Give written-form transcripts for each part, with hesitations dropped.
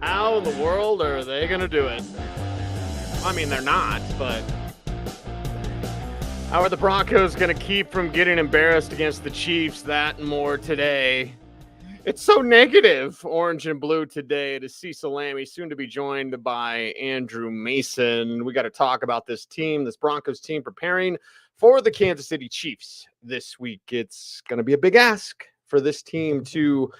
How in the world are they going to do it? I mean, they're not, but how are the Broncos going to keep from getting embarrassed against the Chiefs? That and more today. It's so negative, orange and blue today. To Cecil, Lammey, soon to be joined by Andrew Mason. We got to talk about this team, this Broncos team preparing for the Kansas City Chiefs this week. It's going to be a big ask for this team to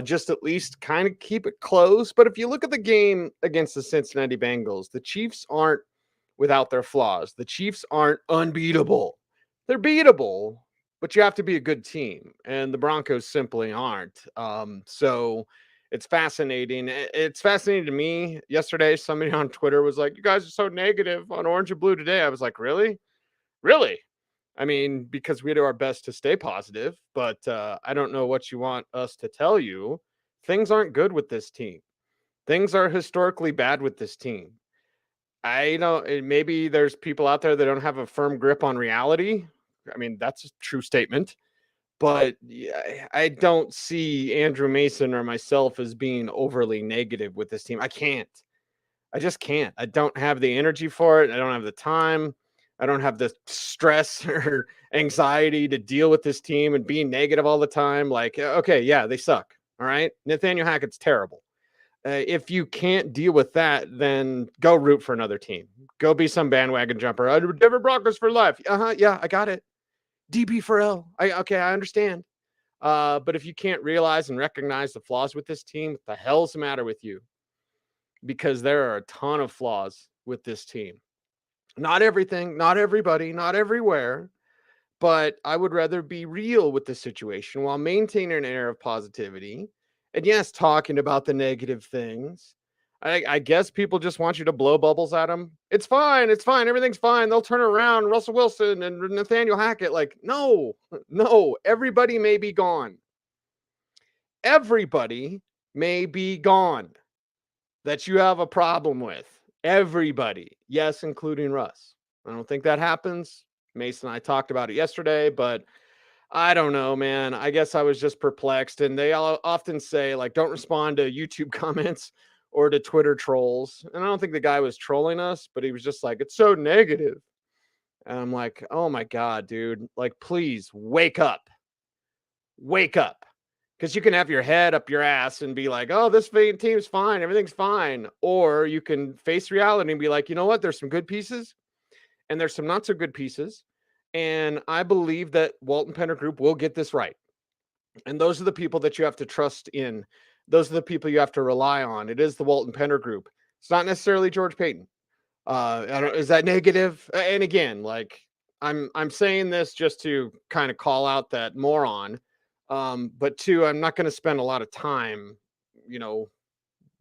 just at least kind of keep it close. But if you look at the game against the Cincinnati Bengals, the Chiefs aren't without their flaws. The Chiefs aren't unbeatable. They're beatable, but you have to be a good team, and the Broncos simply aren't. So it's fascinating. It's fascinating to me. Yesterday, somebody on Twitter was like, "You guys are so negative on orange and blue today." I was like, "Really? Really?" I mean, because we do our best to stay positive, but I don't know what you want us to tell you. Things aren't good with this team. Things are historically bad with this team. I don't, maybe there's people out there that don't have a firm grip on reality. I mean, that's a true statement, but I don't see Andrew Mason or myself as being overly negative with this team. I just can't. I don't have the energy for it. I don't have the time. I don't have the stress or anxiety to deal with this team and being negative all the time. Like, okay, yeah, they suck. All right. Nathaniel Hackett's terrible. If you can't deal with that, then go root for another team. Go be some bandwagon jumper. Denver Broncos for life. Yeah, I got it. DB for L. Okay, I understand. But if you can't realize and recognize the flaws with this team, what the hell's the matter with you? Because there are a ton of flaws with this team. Not everything, not everybody, not everywhere, but I would rather be real with the situation while maintaining an air of positivity. And yes, talking about the negative things. I guess people just want you to blow bubbles at them. It's fine. It's fine. Everything's fine. They'll turn around. Russell Wilson and Nathaniel Hackett. Like, no, everybody may be gone. Everybody may be gone that you have a problem with. Everybody. Yes, including Russ. I don't think that happens. Mason and I talked about it yesterday, but I don't know, man. I guess I was just perplexed. And they all often say, like, don't respond to YouTube comments or to Twitter trolls. And I don't think the guy was trolling us, but he was just like, it's so negative. And I'm like, oh my God, dude. Like, please wake up. Wake up. Because you can have your head up your ass and be like, oh, this team's fine. Everything's fine. Or you can face reality and be like, you know what? There's some good pieces and there's some not so good pieces. And I believe that Walton Penner Group will get this right. And those are the people that you have to trust in. Those are the people you have to rely on. It is the Walton Penner Group. It's not necessarily George Payton. Is that negative? And again, like I'm saying this just to kind of call out that moron. But two, I'm not going to spend a lot of time,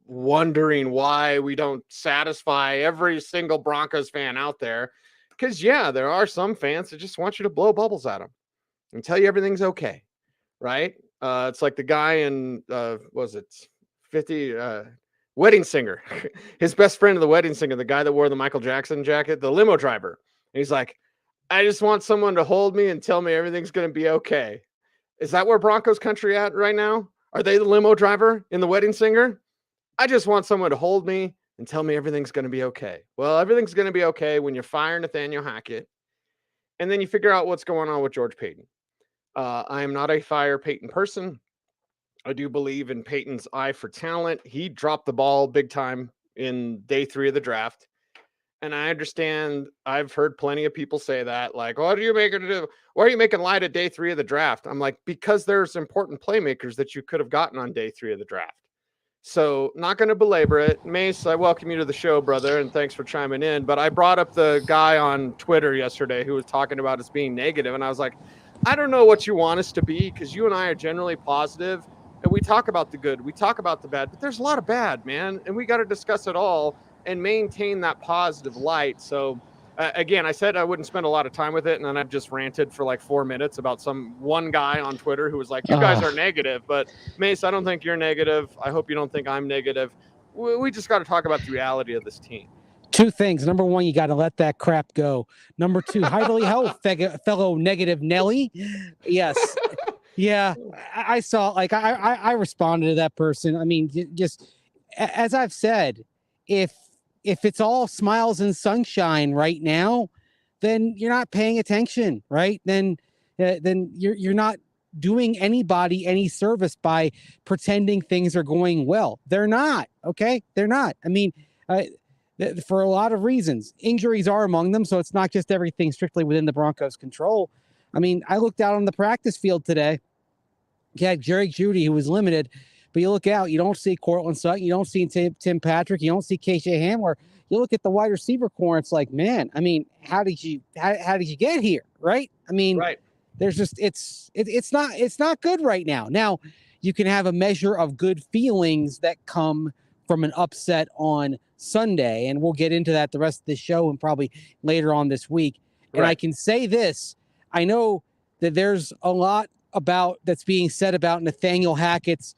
wondering why we don't satisfy every single Broncos fan out there. Because, yeah, there are some fans that just want you to blow bubbles at them and tell you everything's okay, right? It's like the guy in, was it 50, Wedding Singer, his best friend of the Wedding Singer, the guy that wore the Michael Jackson jacket, the limo driver. And he's like, I just want someone to hold me and tell me everything's going to be okay. Is that where Broncos country at right now? Are they the limo driver in the Wedding Singer? I just want someone to hold me and tell me everything's going to be okay. Well, everything's going to be okay when you fire Nathaniel Hackett and then you figure out what's going on with George Payton. I am not a fire Payton person. I do believe in Payton's eye for talent. He dropped the ball big time in day 3 of the draft. And I understand, I've heard plenty of people say that, like, what are you making to do? Why are you making light of day 3 of the draft? I'm like, because there's important playmakers that you could have gotten on day 3 of the draft. So not going to belabor it. Mace, I welcome you to the show, brother, and thanks for chiming in. But I brought up the guy on Twitter yesterday who was talking about us being negative, and I was like, I don't know what you want us to be, because you and I are generally positive, and we talk about the good, we talk about the bad, but there's a lot of bad, man, and we got to discuss it all and maintain that positive light. So again, I said I wouldn't spend a lot of time with it, and then I just ranted for like 4 minutes about some one guy on Twitter who was like, you guys are negative. But Mace, I don't think you're negative. I hope you don't think I'm negative. We just got to talk about the reality of this team. 2 things. Number 1, you got to let that crap go. Number 2, highly held fellow negative Nelly. Yes. Yeah, I saw, like, I responded to that person. I mean, just as I've said, if it's all smiles and sunshine right now, then you're not paying attention, right? Then you're not doing anybody any service by pretending things are going well. They're not, okay? They're not. I mean, for a lot of reasons, injuries are among them, so it's not just everything strictly within the Broncos' control. I mean, I looked out on the practice field today. You had Jerry Jeudy, who was limited, but you look out, you don't see Cortland Sutton, you don't see Tim Patrick, you don't see KJ Hamler. You look at the wide receiver core, it's like, man, I mean, how did you get here, right? I mean, Right. there's just it's not good right now. Now, you can have a measure of good feelings that come from an upset on Sunday, and we'll get into that the rest of the show and probably later on this week. And I can say this, I know that there's a lot about that's being said about Nathaniel Hackett's,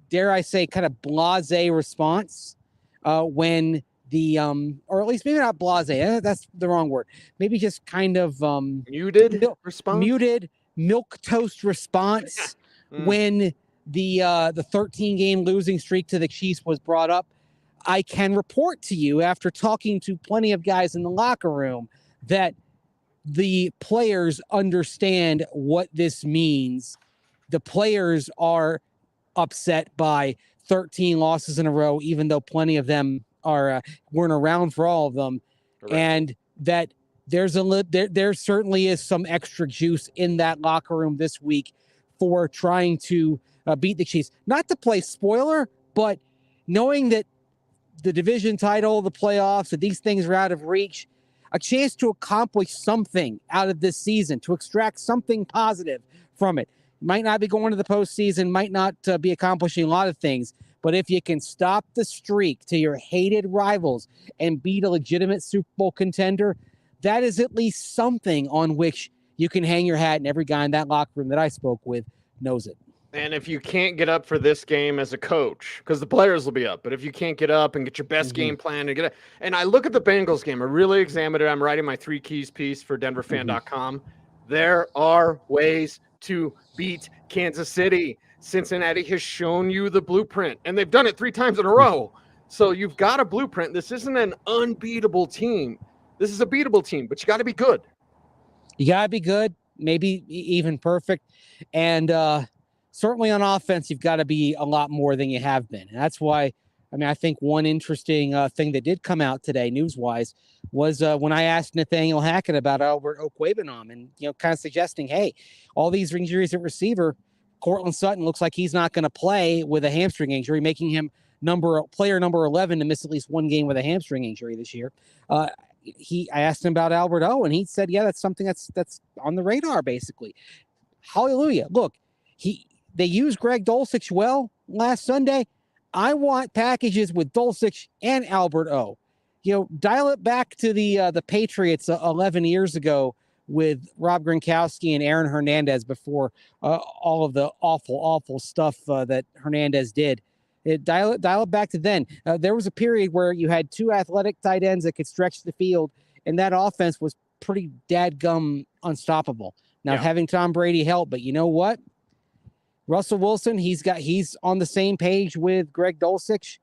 dare I say, kind of blasé response when the or at least maybe not blasé, that's the wrong word, maybe just kind of muted milk toast response when the 13-game losing streak to the Chiefs was brought up. I can report to you, after talking to plenty of guys in the locker room, that the players understand what this means. The players are upset by 13 losses in a row, even though plenty of them weren't around for all of them. Correct. And that there certainly is some extra juice in that locker room this week for trying to beat the Chiefs. Not to play spoiler, but knowing that the division title, the playoffs, that these things are out of reach, a chance to accomplish something out of this season, to extract something positive from it. Might not be going to the postseason, might not be accomplishing a lot of things, but if you can stop the streak to your hated rivals and beat a legitimate Super Bowl contender, that is at least something on which you can hang your hat, and every guy in that locker room that I spoke with knows it. And if you can't get up for this game as a coach, because the players will be up, but if you can't get up and get your best game plan and and I look at the Bengals game, I really examined it. I'm writing my 3 keys piece for denverfan.com. There are ways to beat Kansas City. Cincinnati has shown you the blueprint, and they've done it 3 times in a row. So you've got a blueprint. This isn't an unbeatable team. This is a beatable team, but you got to be good. You got to be good, maybe even perfect. And certainly on offense, you've got to be a lot more than you have been. And that's why, I mean, I think one interesting thing that did come out today, news-wise, was when I asked Nathaniel Hackett about Albert Okwuegbunam, and kind of suggesting, hey, all these injuries at receiver, Cortland Sutton looks like he's not going to play with a hamstring injury, making him player number 11 to miss at least 1 game with a hamstring injury this year. I asked him about Albert O, and he said, yeah, that's something that's on the radar, basically. Hallelujah. Look, they used Greg Dulcich well last Sunday. I want packages with Dulcich and Albert O. Dial it back to the Patriots 11 years ago with Rob Gronkowski and Aaron Hernandez before all of the awful stuff that Hernandez did. Dial it back to then. There was a period where you had 2 athletic tight ends that could stretch the field, and that offense was pretty dadgum unstoppable. Now, having Tom Brady help, but you know what? Russell Wilson, he's on the same page with Greg Dulcich.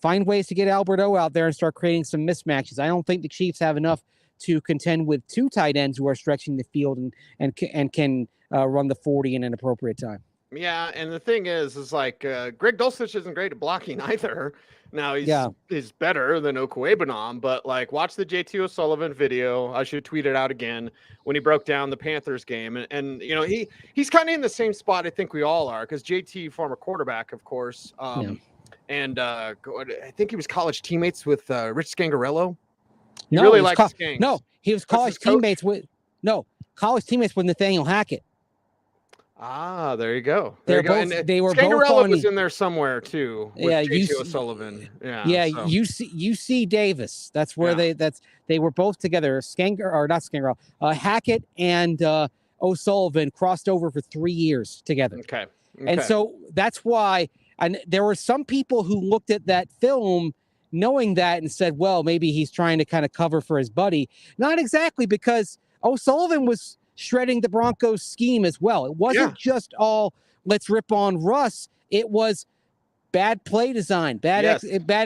Find ways to get Albert O out there and start creating some mismatches. I don't think the Chiefs have enough to contend with 2 tight ends who are stretching the field and can run the 40 in an appropriate time. Yeah, and the thing is like Greg Dulcich isn't great at blocking either. Now he's better than Okwuegbunam, but like watch the JT O'Sullivan video. I should tweet it out again when he broke down the Panthers game, and he's kind of in the same spot I think we all are, because JT, former quarterback, of course, and I think he was college teammates with Rich Scangarello. He really likes Skanks. No, he was college teammates with Nathaniel Hackett. Ah, there you go. They were Scangarello was in there somewhere too. With JT O'Sullivan. So. UC Davis. That's where they were both together. Hackett and O'Sullivan crossed over for 3 years together. Okay. And so that's why. And there were some people who looked at that film knowing that and said, well, maybe he's trying to kind of cover for his buddy. Not exactly, because O'Sullivan was shredding the Broncos scheme as well. It wasn't just all let's rip on Russ. It was bad play design, bad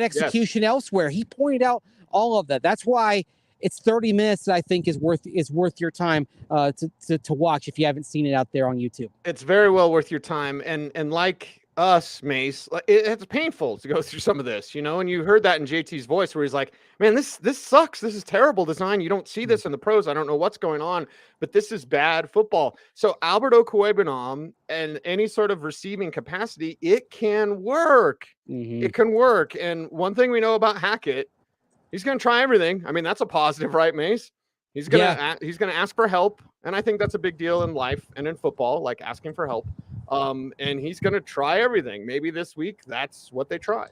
execution elsewhere. He pointed out all of that. That's why it's 30 minutes that I think is worth your time to watch if you haven't seen it out there on YouTube. It's very well worth your time. And like us, Mace, it's painful to go through some of this, and you heard that in JT's voice where he's like, man, this sucks. This is terrible design. You don't see this in the pros. I don't know what's going on, but this is bad football. So Albert Okwuegbunam and any sort of receiving capacity, it can work. Mm-hmm. It can work. And one thing we know about Hackett, he's going to try everything. I mean, that's a positive, right, Mace? He's going to ask for help. And I think that's a big deal in life and in football, like asking for help. And he's going to try everything. Maybe this week, that's what they try.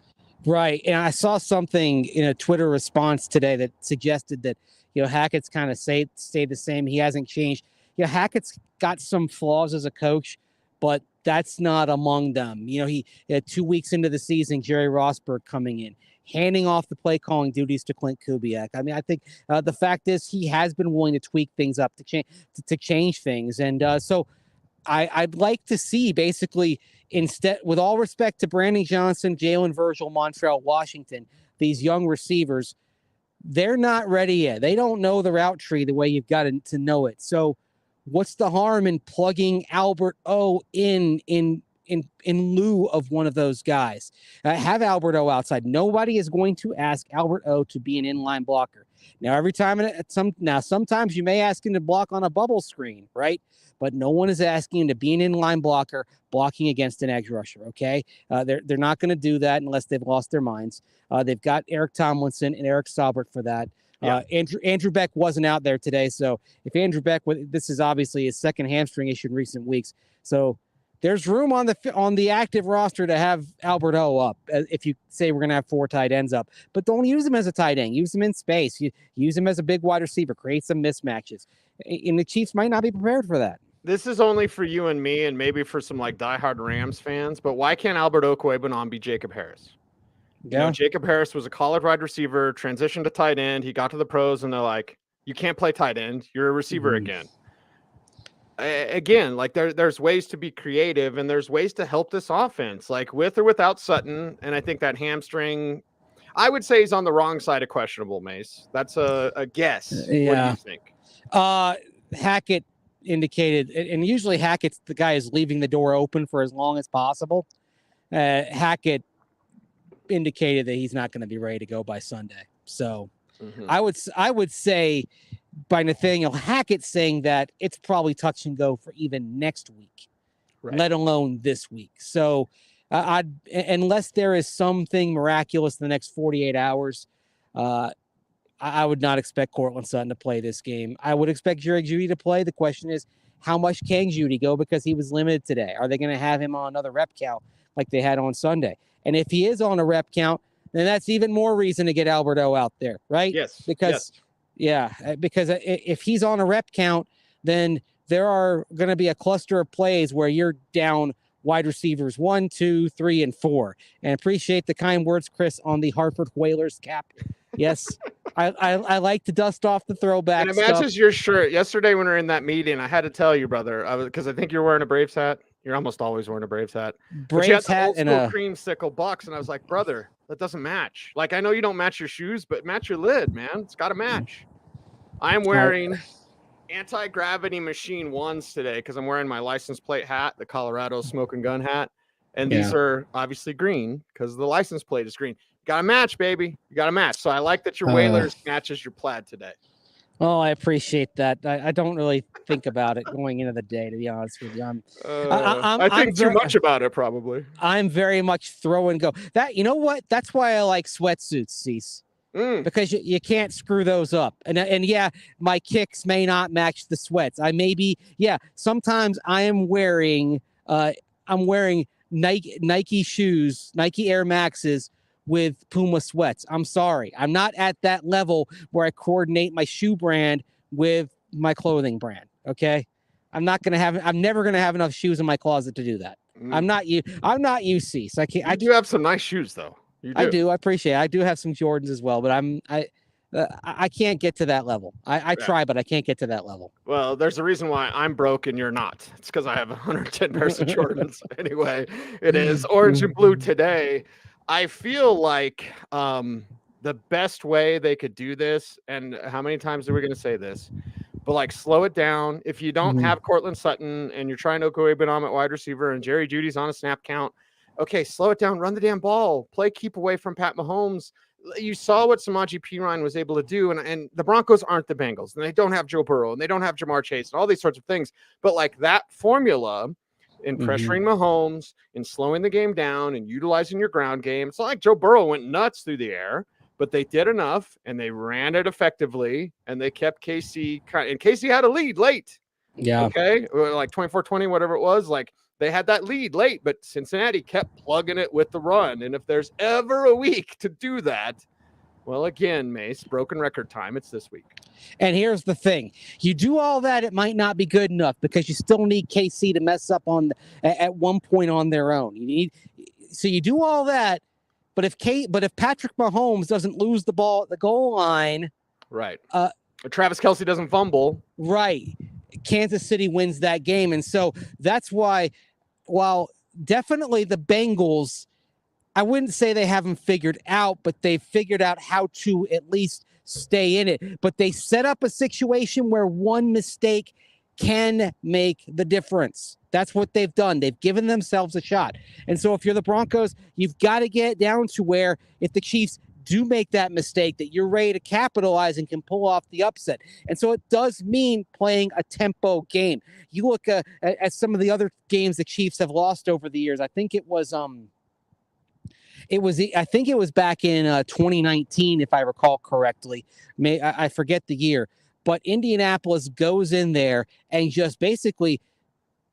Right. And I saw something in a Twitter response today that suggested that, Hackett's kind of stayed the same. He hasn't changed. Hackett's got some flaws as a coach, but that's not among them. He had 2 weeks into the season, Jerry Rosberg coming in, handing off the play calling duties to Clint Kubiak. I mean, I think the fact is he has been willing to tweak things up to change things. And so I'd like to see basically instead, with all respect to Brandon Johnson, Jalen Virgil, Montrell Washington, these young receivers, they're not ready yet. They don't know the route tree the way you've got to know it. So what's the harm in plugging Albert O in lieu of one of those guys? Have Albert O outside. Nobody is going to ask Albert O to be an inline blocker. Now, sometimes you may ask him to block on a bubble screen, right? But no one is asking him to be an inline blocker, blocking against an edge rusher, okay? They're not going to do that unless they've lost their minds. They've got Eric Tomlinson and Eric Saubert for that. Yeah. Andrew Beck wasn't out there today, so if Andrew Beck, this is obviously his second hamstring issue in recent weeks, so there's room on the active roster to have Albert O up if you say we're going to have 4 tight ends up. But don't use him as a tight end. Use him in space. Use him as a big wide receiver. Create some mismatches. And the Chiefs might not be prepared for that. This is only for you and me and maybe for some like diehard Rams fans, but why can't Albert Okwuegbunam be Jacob Harris? Yeah. Jacob Harris was a college wide receiver, transitioned to tight end. He got to the pros and they're like, you can't play tight end. You're a receiver again. Again, like there's ways to be creative and there's ways to help this offense, like with or without Sutton. And I think that hamstring, I would say he's on the wrong side of questionable, Mace. That's a guess. Yeah. What do you think? Hackett indicated, and usually Hackett's the guy who's leaving the door open for as long as possible. Hackett indicated that he's not going to be ready to go by Sunday. So I would say by Nathaniel Hackett saying that it's probably touch and go for even next week, let alone this week. So unless there is something miraculous in the next 48 hours, I would not expect Cortland Sutton to play this game. I would expect Jerry Jeudy to play. The question is, how much can Jeudy go because he was limited today? Are they going to have him on another rep count like they had on Sunday? And if he is on a rep count, then that's even more reason to get Albert O out there, right? Yes. Because if he's on a rep count, then there are going to be a cluster of plays where you're down wide receivers 1, 2, 3, and 4. And appreciate the kind words, Chris, on the Hartford Whalers cap. Yes, I like to dust off the throwback. And it matches your shirt. Yesterday when we were in that meeting, I had to tell you, brother, because I think you're wearing a Braves hat. You're almost always wearing a Braves hat. Braves hat and a creamsicle box, and I was like, brother, that doesn't match. Like, I know you don't match your shoes, but match your lid, man. It's got to match. I'm wearing anti-gravity machine ones today because I'm wearing my license plate hat, the Colorado smoke and gun hat, and these are obviously green because the license plate is green. Got to match, baby. You got to match. So I like that your Whalers matches your plaid today. Oh, I appreciate that. I don't really think about it going into the day, to be honest with you. I think too much about it, probably. I'm very much throw and go. You know what? That's why I like sweatsuits, Cease. Because you can't screw those up. And yeah, my kicks may not match the sweats. I may be, sometimes I am wearing Nike shoes, Nike Air Maxes with Puma sweats. I'm sorry. I'm not at that level where I coordinate my shoe brand with my clothing brand. Okay. I'm never going to have enough shoes in my closet to do that. I'm not you, Cease. I can't. I do have some nice shoes though. I do. I appreciate it. I do have some Jordans as well, but I can't get to that level. I Yeah. try, but I can't get to that level. Well, there's a reason why I'm broke and you're not. It's because I have 110 pairs of Jordans. Anyway, it is orange and blue today. I feel like the best way they could do this, and how many times are we going to say this? But like, slow it down. If you don't have Cortland Sutton and you're trying to go Benham at wide receiver and Jerry Judy's on a snap count, okay, slow it down. Run the damn ball. Play keep away from Pat Mahomes. You saw what Samaje Perine was able to do, and the Broncos aren't the Bengals, and they don't have Joe Burrow, and they don't have Jamar Chase, and all these sorts of things. But like that formula in pressuring Mahomes, in slowing the game down, and utilizing your ground game, it's not like Joe Burrow went nuts through the air, but they did enough, and they ran it effectively, and they kept KC. And KC had a lead late. Yeah. Okay, like 24-20, whatever it was, like. They had that lead late, but Cincinnati kept plugging it with the run. And if there's ever a week to do that, well, again, Mace, broken record time, it's this week. And here's the thing. You do all that, it might not be good enough because you still need KC to mess up at one point on their own. So you do all that, but if Patrick Mahomes doesn't lose the ball at the goal line, right. Travis Kelce doesn't fumble. Right. Kansas City wins that game. And so that's why, while definitely the Bengals, I wouldn't say they haven't figured out, but they've figured out how to at least stay in it. But they set up a situation where one mistake can make the difference. That's what they've done. They've given themselves a shot. And so if you're the Broncos, you've got to get down to where if the Chiefs do make that mistake, that you're ready to capitalize and can pull off the upset. And so it does mean playing a tempo game. You look at some of the other games the Chiefs have lost over the years. I think it was back in 2019, if I recall correctly. I forget the year, but Indianapolis goes in there and just basically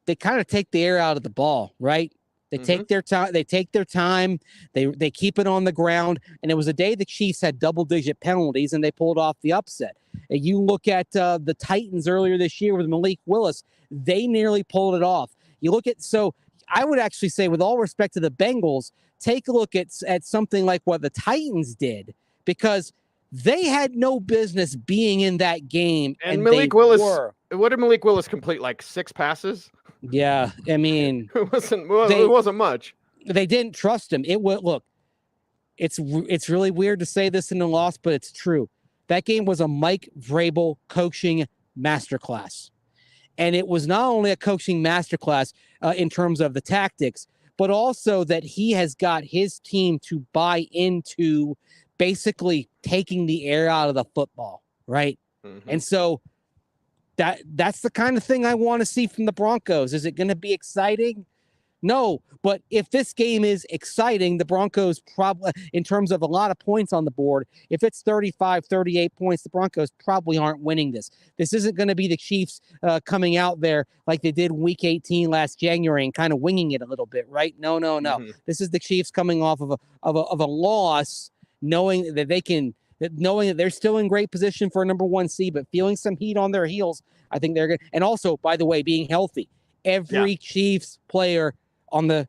they kind of take the air out of the ball, right? They take their time. They take their time. They keep it on the ground. And it was a day the Chiefs had double-digit penalties, and they pulled off the upset. And you look at the Titans earlier this year with Malik Willis. They nearly pulled it off. You look at so I would actually say, with all respect to the Bengals, take a look at something like what the Titans did, because they had no business being in that game. And Malik Willis, what did Malik Willis complete? Like 6 passes? Yeah, I mean, it wasn't much. They didn't trust him. It's really weird to say this in the loss, but it's true. That game was a Mike Vrabel coaching masterclass. And it was not only a coaching masterclass in terms of the tactics, but also that he has got his team to buy into basically taking the air out of the football, right? And so that's the kind of thing I want to see from the Broncos. Is it going to be exciting? No, but if this game is exciting, the Broncos probably, in terms of a lot of points on the board, if it's 35, 38 points, the Broncos probably aren't winning this. This isn't going to be the Chiefs coming out there like they did week 18 last January and kind of winging it a little bit, right? No. This is the Chiefs coming off of a loss, knowing that they're still in great position for a number 1 seed, but feeling some heat on their heels. I think they're good. And also, by the way, being healthy. Every Chiefs player on the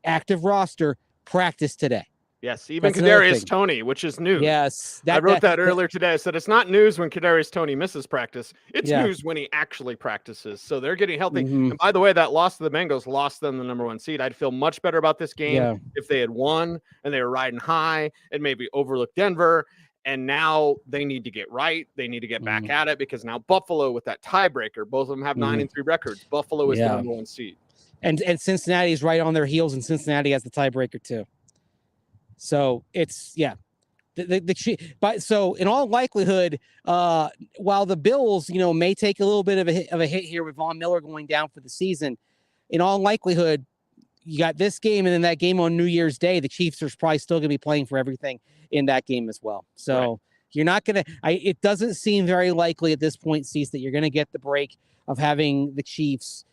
active roster practiced today. Yes, even Kadarius Toney, which is news. Yes. I wrote that earlier today. I said it's not news when Kadarius Toney misses practice. It's news when he actually practices. So they're getting healthy. And by the way, that loss to the Bengals lost them the number 1 seed. I'd feel much better about this game if they had won and they were riding high and maybe overlooked Denver. And now they need to get right. They need to get back at it, because now Buffalo with that tiebreaker, both of them have 9-3 records. Buffalo is the number 1 seed. And Cincinnati is right on their heels, and Cincinnati has the tiebreaker too. So it's so in all likelihood, while the Bills, may take a little bit of a hit here with Von Miller going down for the season, in all likelihood, you got this game and then that game on New Year's Day. The Chiefs are probably still going to be playing for everything in that game as well. So you're not going to. It doesn't seem very likely at this point, Cease, that you're going to get the break of having the Chiefs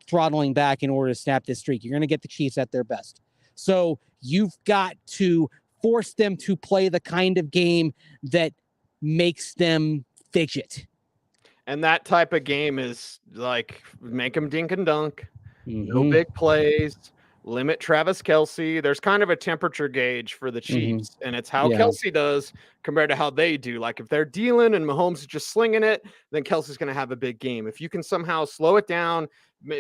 throttling back in order to snap this streak. You're going to get the Chiefs at their best. So you've got to force them to play the kind of game that makes them fidget. And that type of game is like make them dink and dunk. No big plays. limit Travis Kelce. There's kind of a temperature gauge for the Mhm. Chiefs, and it's how Yeah. Kelce does compared to how they do. Like if they're dealing and Mahomes is just slinging it, then Kelce's going to have a big game. If you can somehow slow it down,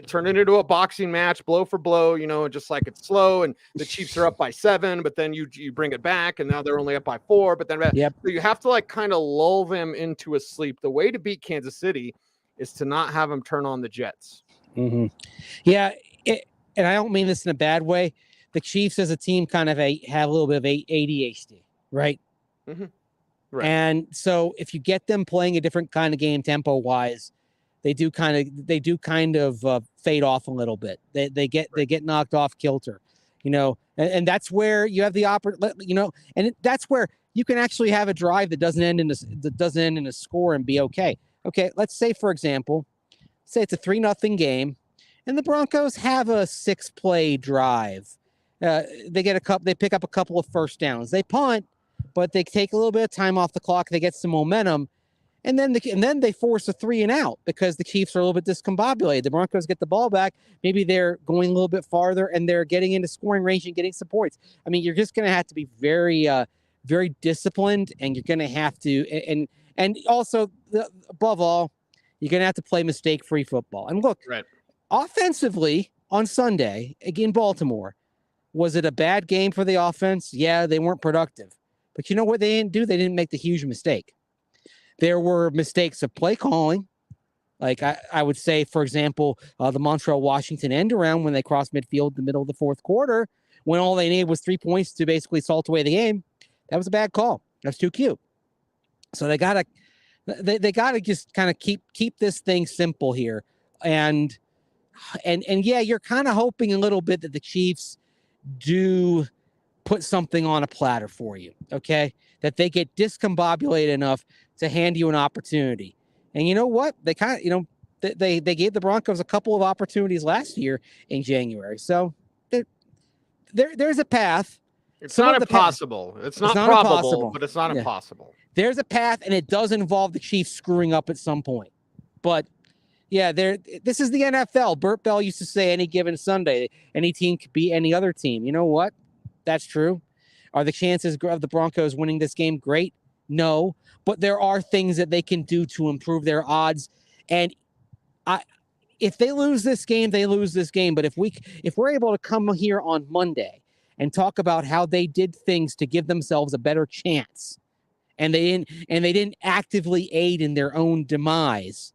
turn it into a boxing match, blow for blow, just like it's slow, and the Chiefs are up by 7, but then you bring it back, and now they're only up by 4. But then Yep. so you have to like kind of lull them into a sleep. The way to beat Kansas City is to not have them turn on the Jets. Mm-hmm. Yeah, and I don't mean this in a bad way. The Chiefs as a team kind of have a little bit of ADHD, right? Mm-hmm. Right. And so if you get them playing a different kind of game tempo wise, they do kind of fade off a little bit. They get knocked off kilter, and that's where you have the and that's where you can actually have a drive that doesn't end in a score and be okay. Okay, let's say for example, say it's a 3-0 game, and the Broncos have a 6-play drive. They pick up a couple of first downs. They punt, but they take a little bit of time off the clock. They get some momentum, and then they force a 3 and out because the Chiefs are a little bit discombobulated. The Broncos get the ball back. Maybe they're going a little bit farther, and they're getting into scoring range and getting some points. I mean, you're just going to have to be very, very disciplined, and you're going to have to, and also above all, you're going to have to play mistake-free football. And look, right. Offensively on Sunday in Baltimore, was it a bad game for the offense? Yeah, they weren't productive. But you know what they didn't do? They didn't make the huge mistake. There were mistakes of play calling. Like I would say, for example, the Montreal Washington end around when they crossed midfield in the middle of the fourth quarter, when all they needed was 3 points to basically salt away the game. That was a bad call. That's too cute. So they gotta just kind of keep this thing simple here. And yeah, you're kind of hoping a little bit that the Chiefs do put something on a platter for you, okay? That they get discombobulated enough to hand you an opportunity. And you know what? They kind of, they gave the Broncos a couple of opportunities last year in January. So there's a path. It's not impossible. It's not probable, impossible, but it's not impossible. There's a path, and it does involve the Chiefs screwing up at some point. But yeah, this is the NFL. Burt Bell used to say any given Sunday, any team could beat any other team. You know what? That's true. Are the chances of the Broncos winning this game great? No. But there are things that they can do to improve their odds. And if they lose this game, they lose this game. But if we're able to come here on Monday and talk about how they did things to give themselves a better chance, and they didn't actively aid in their own demise,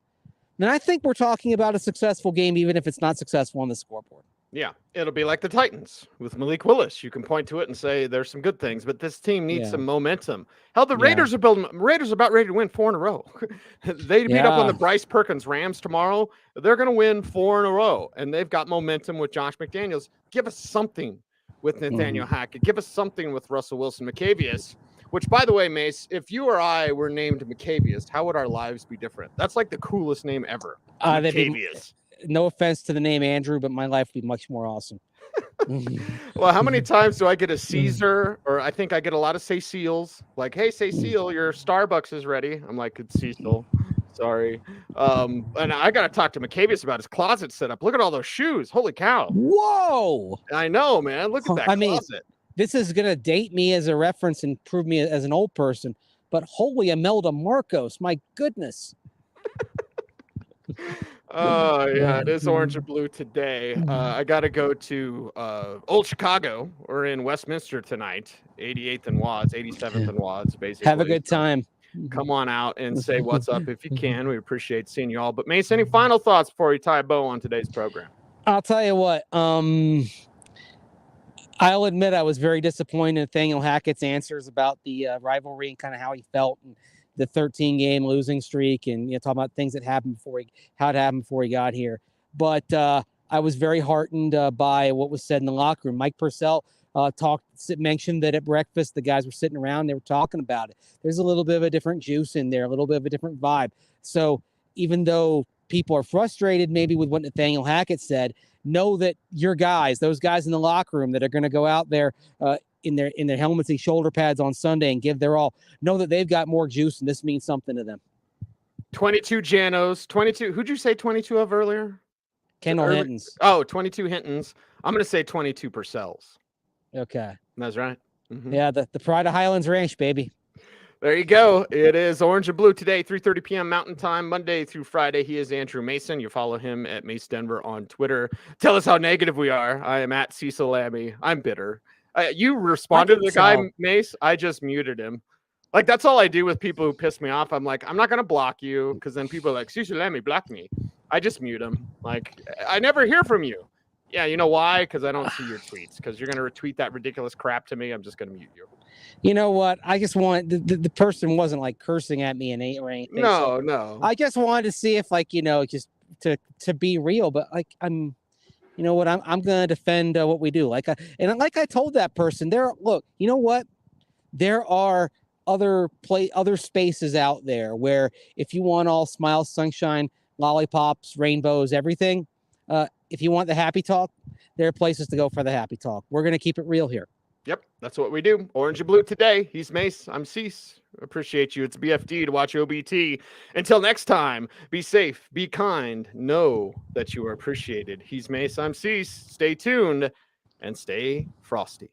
then I think we're talking about a successful game, even if it's not successful on the scoreboard. Yeah, it'll be like the Titans with Malik Willis. You can point to it and say there's some good things, but this team needs some momentum. Hell, the Raiders are about ready to win 4 in a row. They beat up on the Bryce Perkins Rams tomorrow. They're going to win 4 in a row, and they've got momentum with Josh McDaniels. Give us something with Nathaniel Hackett. Give us something with Russell Wilson. McCavius, which, by the way, Mace, if you or I were named McCavius, how would our lives be different? That's like the coolest name ever. McCavius. No offense to the name Andrew, but my life would be much more awesome. Well, how many times do I get a Caesar, or I think I get a lot of Cecils? Like, hey, Cecil, your Starbucks is ready. I'm like, it's Cecil. Sorry. And I got to talk to McCavius about his closet setup. Look at all those shoes. Holy cow. Whoa. I know, man. Look at that closet. This is going to date me as a reference and prove me as an old person, but holy Imelda Marcos, my goodness. Oh, yeah, it is orange and blue today. I got to go to Old Chicago. We're in Westminster tonight, 88th and Watts, 87th and Watts, basically. Have a good time. Come on out and say what's up if you can. We appreciate seeing you all. But Mace, any final thoughts before we tie a bow on today's program? I'll tell you what. I'll admit I was very disappointed in Nathaniel Hackett's answers about the rivalry and kind of how he felt and the 13-game losing streak, and talking about things that happened how it happened before he got here. But I was very heartened by what was said in the locker room. Mike Purcell mentioned that at breakfast the guys were sitting around, they were talking about it. There's a little bit of a different juice in there, a little bit of a different vibe. So even though people are frustrated maybe with what Nathaniel Hackett said, know that your guys, those guys in the locker room that are going to go out there in their helmets and shoulder pads on Sunday and give their all, know that they've got more juice, and this means something to them. 22 Janos, 22. Who'd you say 22 of earlier? Kendall Hinton's. Oh, 22 Hintons. I'm going to say 22 Purcells. Okay. That's right. Mm-hmm. Yeah, the Pride of Highlands Ranch, baby. There you go. It is Orange and Blue today, 3:30 p.m. Mountain Time, Monday through Friday. He is Andrew Mason. You follow him at Mace Denver on Twitter. Tell us how negative we are. I am at Cecil Lammey. I'm bitter. You responded to the guy, Mace. I just muted him. Like, that's all I do with people who piss me off. I'm like, I'm not going to block you, because then people are like, Cecil Lammey, block me. I just mute him. Like, I never hear from you. Yeah, you know why? Because I don't see your tweets. Because you're going to retweet that ridiculous crap to me. I'm just going to mute you. You know what? I just want the person wasn't like cursing at me or anything. No, no. I just wanted to see if, like, just to be real. But like, you know what? I'm gonna defend what we do. Like, and like I told that person, look, you know what? There are other spaces out there where if you want all smiles, sunshine, lollipops, rainbows, everything, if you want the happy talk, there are places to go for the happy talk. We're gonna keep it real here. Yep, that's what we do. Orange and Blue today. He's Mace. I'm Cease. Appreciate you. It's BFD to watch OBT. Until next time, be safe, be kind, know that you are appreciated. He's Mace. I'm Cease. Stay tuned and stay frosty.